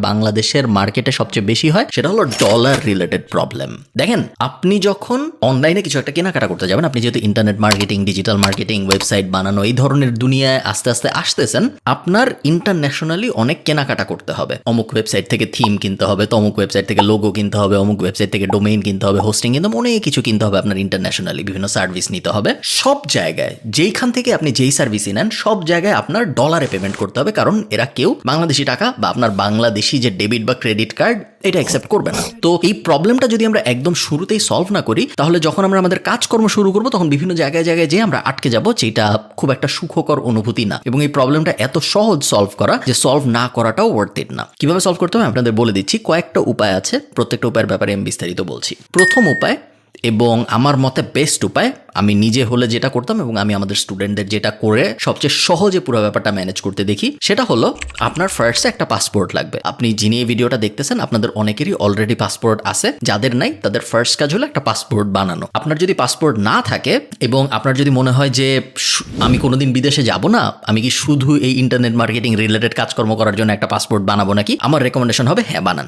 বাংলাদেশের মার্কেটে সবচেয়ে বেশি হয় সেটা হলো ডলার রিলেটেড প্রবলেম। দেখেন, আপনি যখন অনলাইনে কিছু একটা কেনাকাটা করতে যাবেন, আপনি যেহেতু internet marketing, digital marketing, website বানানো এই ধরনের দুনিয়ায় আস্তে আস্তে আসতেছেন, আপনার ইন্টারন্যাশনালি অনেক কেনাকাটা করতে হবে। অমুক ওয়েবসাইট থেকে থিম কিনতে হবে, তমুক ওয়েবসাইট থেকে লোগো কিনতে হবে, অমুক ওয়েবসাইট থেকে ডোমেইন কিনতে হবে, হোস্টিং কিনতে হবে, অনেক কিছু কিনতে হবে। আপনার ইন্টারন্যাশনালি বিভিন্ন সার্ভিস নিতে হবে। সব জায়গায় যেইখান থেকে আপনি যেই সার্ভিসই নেন, সব জায়গায় আপনার ডলারে পেমেন্ট করতে হবে, কারণ এরা কেউ বাংলাদেশি টাকা বা আপনার বাংলাদেশি যে ডেবিট বা ক্রেডিট কার্ড এটা অ্যাকসেপ্ট করবে না। তো এই প্রবলেমটা যদি আমরা একদম শুরুতেই সলভ না করি, তাহলে যখন আমরা আমাদের কাজকর্ম শুরু করবো তখন বিভিন্ন জায়গায় জায়গায় যে আমরা আটকে যাব, যেটা খুব একটা সুখকর অনুভূতি না। এবং এই প্রবলেমটা এত সহজ সলভ করা যে সলভ না করাটাও ওয়ার্থ ইট না। কিভাবে সলভ করতে হবে আপনাদের বলে দিচ্ছি। কয়েকটা উপায় আছে, প্রত্যেকটা উপায়ের ব্যাপারে আমি বিস্তারিত বলছি। প্রথম উপায় এবং আমার মতে বেস্ট উপায়, আমি নিজে হলে যেটা করতাম এবং আমি আমাদের স্টুডেন্টদের যেটা করে সবচেয়ে সহজে পুরো ব্যাপারটা ম্যানেজ করতে দেখি, সেটা হলো আপনার ফার্স্টে একটা পাসপোর্ট লাগবে। আপনি যিনি এই ভিডিওটা দেখতেছেন আপনাদের অনেকেরই অলরেডি পাসপোর্ট আছে, যাদের নাই তাদের ফার্স্ট কাজ হলো একটা পাসপোর্ট বানানো। আপনার যদি পাসপোর্ট না থাকে এবং আপনার যদি মনে হয় যে আমি কোনোদিন বিদেশে যাব না, আমি কি শুধু এই ইন্টারনেট মার্কেটিং রিলেটেড কাজকর্ম করার জন্য একটা পাসপোর্ট বানাবো নাকি, আমার রেকমেন্ডেশন হবে হ্যাঁ বানান।